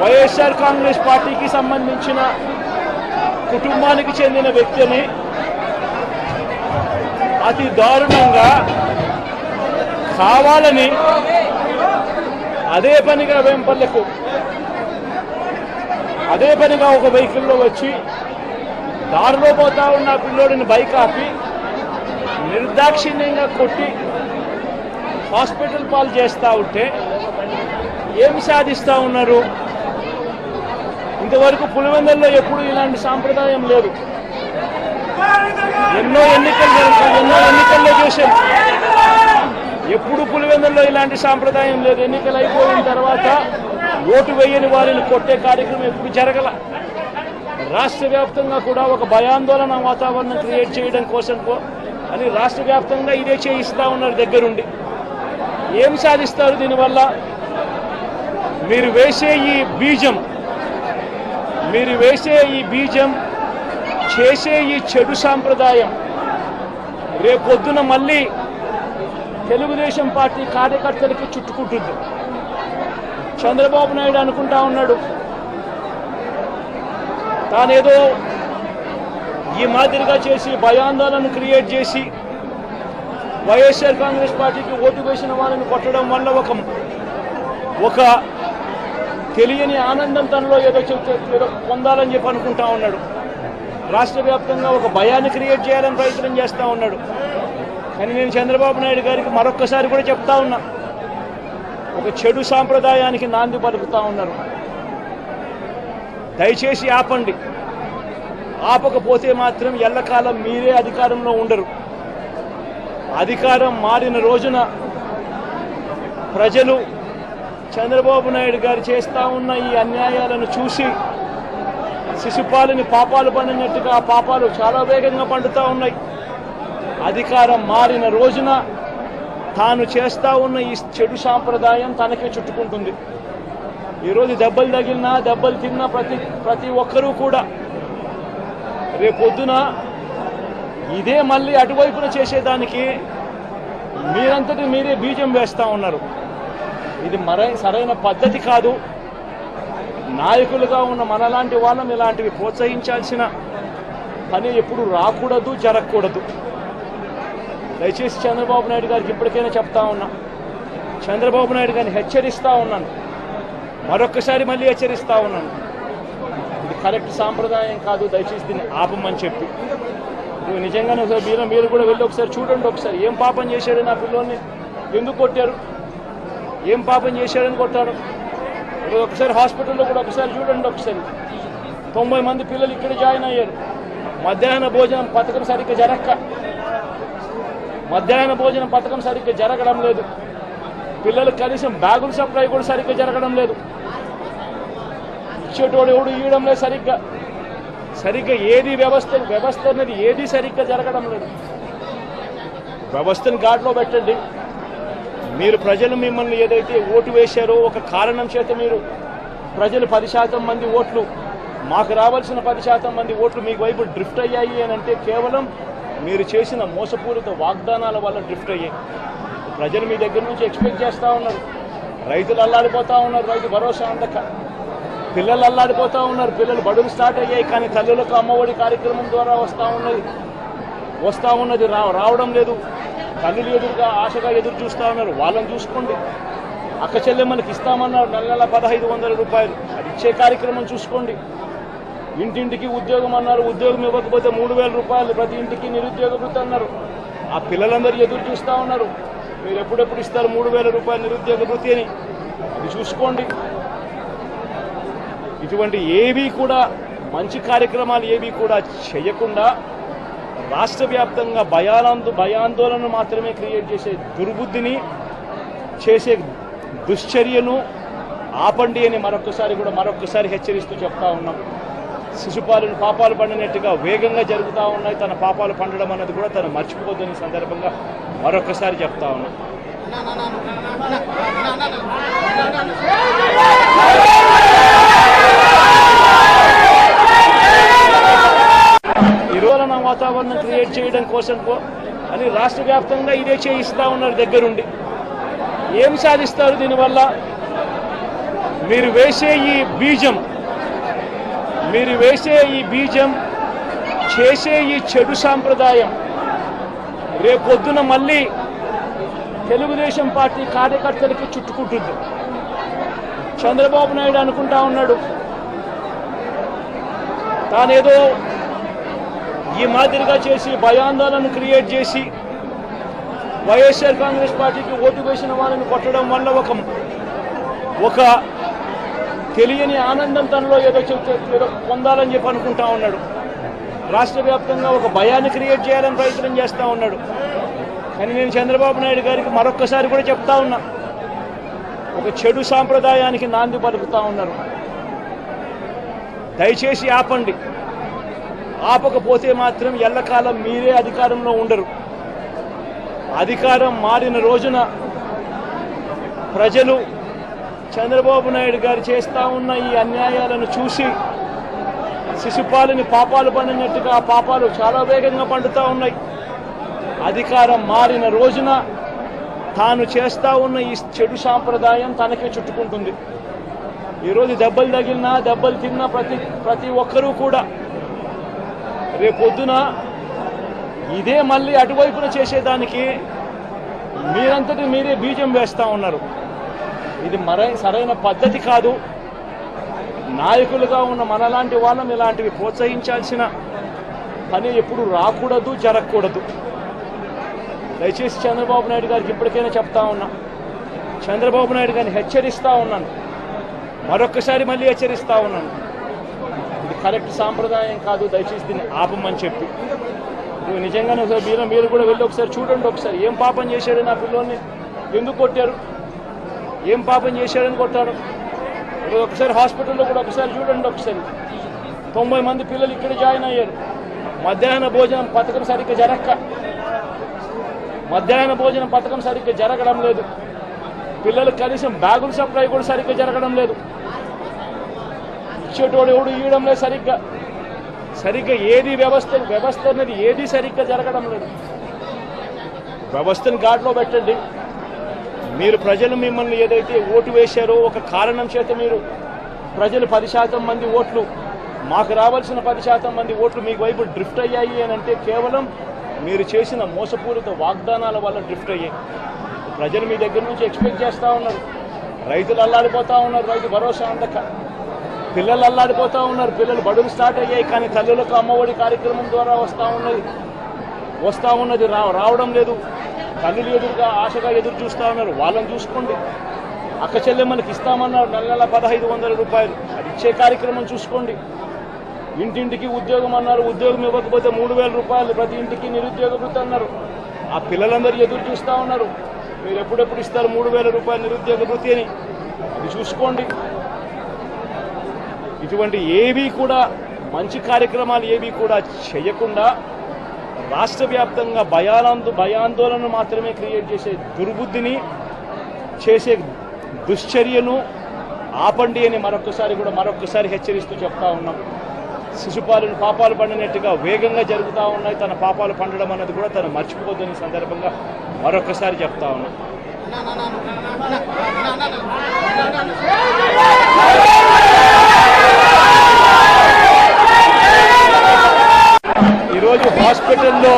వైఎస్ఆర్ కాంగ్రెస్ పార్టీకి సంబంధించిన కుటుంబానికి చెందిన వ్యక్తిని అతి దారుణంగా కావాలని అదే పనిగా వేంపల్లెకు అదే పనిగా ఒక వెహికల్లో వచ్చి దారిలో పోతా ఉన్న పిల్లోడిని బైక్ ఆపి నిర్దాక్షిణ్యంగా కొట్టి హాస్పిటల్ పాలు చేస్తూ ఉంటే ఏమి సాధిస్తూ ఉన్నారు? ఇంతవరకు పులివెందుల్లో ఎప్పుడు ఇలాంటి సాంప్రదాయం లేదు. ఎన్నో ఎన్నికల్లో చేశారు, ఎప్పుడు పులివెందుల్లో ఇలాంటి సాంప్రదాయం లేదు. ఎన్నికలు అయిపోయిన తర్వాత ఓటు వేయని వారిని కొట్టే కార్యక్రమం ఎప్పుడు జరగల. రాష్ట్ర వ్యాప్తంగా కూడా ఒక భయాందోళన వాతావరణం క్రియేట్ చేయడం కోసం అని రాష్ట్ర వ్యాప్తంగా ఇదే చేయిస్తూ ఉన్నారు దగ్గరుండి. ఏం సాధిస్తారు దీనివల్ల? మీరు వేసే ఈ బీజం చేసే ఈ చెడు సాంప్రదాయం రేపొద్దున మళ్ళీ తెలుగుదేశం పార్టీ కార్యకర్తలకి చుట్టుకుంటుంది. చంద్రబాబు నాయుడు అనుకుంటా ఉన్నాడు తానేదో ఈ మాదిరిగా చేసి భయాందోళన క్రియేట్ చేసి వైఎస్ఆర్ కాంగ్రెస్ పార్టీకి ఓటు వేసిన వాళ్ళని కొట్టడం వల్ల ఒక తెలియని ఆనందం తనలో ఏదో పొందాలని చెప్పి అనుకుంటా ఉన్నాడు. రాష్ట్ర వ్యాప్తంగా ఒక భయాన్ని క్రియేట్ చేయాలని ప్రయత్నం చేస్తూ ఉన్నాడు. కానీ నేను చంద్రబాబు నాయుడు గారికి మరొక్కసారి కూడా చెప్తా ఉన్నా, ఒక చెడు సాంప్రదాయానికి నాంది పలుకుతా ఉన్నారు. దయచేసి ఆపండి. ఆపకపోతే మాత్రం ఎల్లకాలం మీరే అధికారంలో ఉండరు. అధికారం మారిన రోజున ప్రజలు చంద్రబాబు నాయుడు గారు చేస్తూ ఉన్న ఈ అన్యాయాలను చూసి శిశుపాలని పాపాలు పండినట్టుగా ఆ పాపాలు చాలా వేగంగా పండుతూ ఉన్నాయి. అధికారం మారిన రోజున తాను చేస్తూ ఉన్న ఈ చెడు సాంప్రదాయం తనకే చుట్టుకుంటుంది. ఈరోజు దెబ్బలు తగిలినా దెబ్బలు తిన్నా ప్రతి ఒక్కరూ కూడా రేపొద్దున ఇదే మళ్ళీ అటువైపున చేసేదానికి మీరంతటి మీరే బీజం వేస్తూ ఉన్నారు. ఇది సరైన పద్ధతి కాదు. నాయకులుగా ఉన్న మనలాంటి వాళ్ళని ఇలాంటివి ప్రోత్సహించాల్సిన పని ఎప్పుడు రాకూడదు, జరగకూడదు. దయచేసి చంద్రబాబు నాయుడు గారికి ఇప్పటికైనా చెప్తా ఉన్నా, చంద్రబాబు నాయుడు గారిని హెచ్చరిస్తూ ఉన్నాను, మరొక్కసారి మళ్ళీ హెచ్చరిస్తూ ఉన్నాను. ఇది కరెక్ట్ సాంప్రదాయం కాదు, దయచేసి దీన్ని ఆపమని చెప్పి. నిజంగానే మీరు కూడా వెళ్ళి ఒకసారి చూడండి. ఒకసారి ఏం పాపం చేశాడు నా పిల్లోని, ఎందుకు కొట్టారు, ఏం పాపం చేశాడని కొట్టారు. ఒకసారి హాస్పిటల్లో కూడా ఒకసారి చూడండి. ఒకసారి 90 మంది పిల్లలు ఇక్కడ జాయిన్ అయ్యారు. మధ్యాహ్న భోజనం పథకం సరిగ్గా జరగడం లేదు. పిల్లలకు కనీసం బ్యాగుల సప్లై కూడా సరిగ్గా జరగడం లేదు. ఇచ్చేటోడు ఎవడు ఇవ్వడం లేదు సరిగ్గా ఏది వ్యవస్థ అనేది ఏది సరిగ్గా జరగడం లేదు. వ్యవస్థను గాడిలో పెట్టండి. మీరు ప్రజలు మిమ్మల్ని ఏదైతే ఓటు వేశారో ఒక కారణం చేత మీరు ప్రజలు 10% మంది ఓట్లు, మాకు రావాల్సిన 10% మంది ఓట్లు మీకు వైపు డ్రిఫ్ట్ అయ్యాయి అని అంటే కేవలం మీరు చేసిన మోసపూరిత వాగ్దానాల వల్ల డ్రిఫ్ట్ అయ్యాయి. ప్రజలు మీ దగ్గర నుంచి ఎక్స్పెక్ట్ చేస్తూ ఉన్నారు. రైతులు అల్లాడిపోతూ ఉన్నారు, రైతు భరోసా అందక. పిల్లలు అల్లాడిపోతూ ఉన్నారు, పిల్లలు బడులు స్టార్ట్ అయ్యాయి. కానీ తల్లులకు అమ్మఒడి కార్యక్రమం ద్వారా వస్తూ ఉన్నది రావడం లేదు. తల్లులు ఆశగా ఎదురు చూస్తూ ఉన్నారు. వాళ్ళని చూసుకోండి. అక్క చెల్లెమ్మలకి ఇస్తామన్నారు నెల 1500 రూపాయలు, అది ఇచ్చే కార్యక్రమం చూసుకోండి. ఇంటింటికి ఉద్యోగం అన్నారు, ఉద్యోగం ఇవ్వకపోతే 3000 రూపాయలు ప్రతి ఇంటికి నిరుద్యోగ వృత్తి అన్నారు. ఆ పిల్లలందరూ ఎదురు చూస్తూ ఉన్నారు, మీరు ఎప్పుడెప్పుడు ఇస్తారు 3000 రూపాయలు నిరుద్యోగ వృత్తి అని. అది చూసుకోండి. ఇటువంటి ఏవి కూడా మంచి కార్యక్రమాలు ఏవి కూడా చేయకుండా రాష్ట్ర వ్యాప్తంగా భయాందోళన మాత్రమే క్రియేట్ చేసే దుర్బుద్ధిని చేసే దుశ్చర్యను ఆపండి అని మరొకసారి హెచ్చరిస్తూ చెప్తా ఉన్నాం. శిశుపాలను పాపాలు పండినట్టుగా వేగంగా జరుగుతూ ఉన్నాయి. తన పాపాలు పండడం అన్నది కూడా తను మర్చిపోద్దని సందర్భంగా మరొకసారి చెప్తా ఉన్నాం. వాతావరణం క్రియేట్ చేయడం కోసం అని రాష్ట్ర వ్యాప్తంగా ఇదే చేయిస్తూ ఉన్నారు దగ్గరుండి. ఏం సాధిస్తారు దీనివల్ల? మీరు వేసే ఈ బీజం చేసే ఈ చెడు సాంప్రదాయం రేపొద్దున మళ్ళీ తెలుగుదేశం పార్టీ కార్యకర్తలకి చుట్టుకుంటుంది. చంద్రబాబు నాయుడు అనుకుంటా ఉన్నాడు తానేదో ఈ మాదిరిగా చేసి భయాందోళన క్రియేట్ చేసి వైఎస్ఆర్ కాంగ్రెస్ పార్టీకి ఓటు వేసిన వాళ్ళని కొట్టడం వల్ల ఒక తెలియని ఆనందం తనలో ఏదో పొందాలని చెప్పి అనుకుంటా ఉన్నాడు. రాష్ట్ర వ్యాప్తంగా ఒక భయాన్ని క్రియేట్ చేయాలని ప్రయత్నం చేస్తూ ఉన్నాడు. కానీ నేను చంద్రబాబు నాయుడు గారికి మరొక్కసారి కూడా చెప్తా ఉన్నా, ఒక చెడు సాంప్రదాయానికి నాంది పలుకుతా ఉన్నారు. దయచేసి ఆపండి. ఆపకపోతే మాత్రం ఎల్లకాలం మీరే అధికారంలో ఉండరు. అధికారం మారిన రోజున ప్రజలు చంద్రబాబు నాయుడు గారు చేస్తూ ఉన్న ఈ అన్యాయాలను చూసి శిశుపాలని పాపాలు పండినట్టుగా ఆ పాపాలు చాలా వేగంగా పండుతూ ఉన్నాయి. అధికారం మారిన రోజున తాను చేస్తూ ఉన్న ఈ చెడు సాంప్రదాయం తనకే చుట్టుకుంటుంది. ఈరోజు దెబ్బలు తగిలినా దెబ్బలు తిన్నా ప్రతి ఒక్కరూ కూడా రేపొద్దున ఇదే మళ్ళీ అటువైపున చేసేదానికి మీరంతటి మీరే బీజం వేస్తూ ఉన్నారు. ఇది సరైన పద్ధతి కాదు. నాయకులుగా ఉన్న మనలాంటి వాళ్ళం ఇలాంటివి ప్రోత్సహించాల్సిన పని ఎప్పుడు రాకూడదు, జరగకూడదు. దయచేసి చంద్రబాబు నాయుడు గారికి ఇప్పటికైనా చెప్తా ఉన్నా, చంద్రబాబు నాయుడు గారిని హెచ్చరిస్తూ ఉన్నాను, మరొక్కసారి మళ్ళీ హెచ్చరిస్తూ ఉన్నాను, ఇది కరెక్ట్ సాంప్రదాయం కాదు, దయచేసి దీన్ని ఆపమని చెప్పి. నిజంగానే మీరు కూడా వెళ్ళి ఒకసారి చూడండి. ఒకసారి ఏం పాపం చేశాడు నా పిల్లోని, ఎందుకు కొట్టారు, ఏం పాపం చేశాడని కొట్టారు. ఒకసారి హాస్పిటల్లో కూడా ఒకసారి చూడండి. ఒకసారి 90 మంది పిల్లలు ఇక్కడ జాయిన్ అయ్యారు. మధ్యాహ్న భోజనం పథకం సరిగ్గా జరగడం లేదు. పిల్లలకు కనీసం బ్యాగుల సప్లై కూడా సరిగ్గా జరగడం లేదు. ఇచ్చేటోడు ఎవడు ఇవ్వడం లేదు సరిగ్గా ఏది వ్యవస్థ అనేది ఏది సరిగ్గా జరగడం లేదు. వ్యవస్థను గాడిలో పెట్టండి. మీరు ప్రజలు మిమ్మల్ని ఏదైతే ఓటు వేశారో ఒక కారణం చేత మీరు ప్రజలు 10% మంది ఓట్లు, మాకు రావాల్సిన 10% మంది ఓట్లు మీకు వైపు డ్రిఫ్ట్ అయ్యాయి అని అంటే కేవలం మీరు చేసిన మోసపూరిత వాగ్దానాల వల్ల డ్రిఫ్ట్ అయ్యాయి. ప్రజలు మీ దగ్గర నుంచి ఎక్స్పెక్ట్ చేస్తూ ఉన్నారు. రైతులు అల్లాడిపోతూ ఉన్నారు, రైతు భరోసా అందక. పిల్లలు అల్లాడిపోతూ ఉన్నారు, పిల్లలు బడులు స్టార్ట్ అయ్యాయి, కానీ తల్లులకు అమ్మఒడి కార్యక్రమం ద్వారా వస్తూ ఉన్నది రావడం లేదు. తల్లులు ఆశగా ఎదురు చూస్తూ ఉన్నారు. వాళ్ళని చూసుకోండి. అక్క చెల్లెమ్మలకి ఇస్తామన్నారు నెల 1500 రూపాయలు, అది ఇచ్చే కార్యక్రమం చూసుకోండి. ఇంటింటికి ఉద్యోగం అన్నారు, ఉద్యోగం ఇవ్వకపోతే 3000 రూపాయలు ప్రతి ఇంటికి నిరుద్యోగ వృత్తి అన్నారు. ఆ పిల్లలందరూ ఎదురు చూస్తూ ఉన్నారు, మీరు ఎప్పుడెప్పుడు ఇస్తారు 3000 రూపాయలు నిరుద్యోగ వృత్తి అని. అది చూసుకోండి. ఇటువంటి ఏవి కూడా మంచి కార్యక్రమాలు ఏవి కూడా చేయకుండా రాష్ట్ర వ్యాప్తంగా భయాందోళన మాత్రమే క్రియేట్ చేసే దుర్బుద్ధిని చేసే దుశ్చర్యను ఆపండి అని మరొకసారి హెచ్చరిస్తూ చెప్తా ఉన్నాం. శిశుపాలను పాపాలు పండినట్టుగా వేగంగా జరుగుతూ ఉన్నాయి. తన పాపాలు పండడం అన్నది కూడా తను మర్చిపోద్దని సందర్భంగా మరొకసారి చెప్తా ఉన్నాం. ఈరోజు హాస్పిటల్లో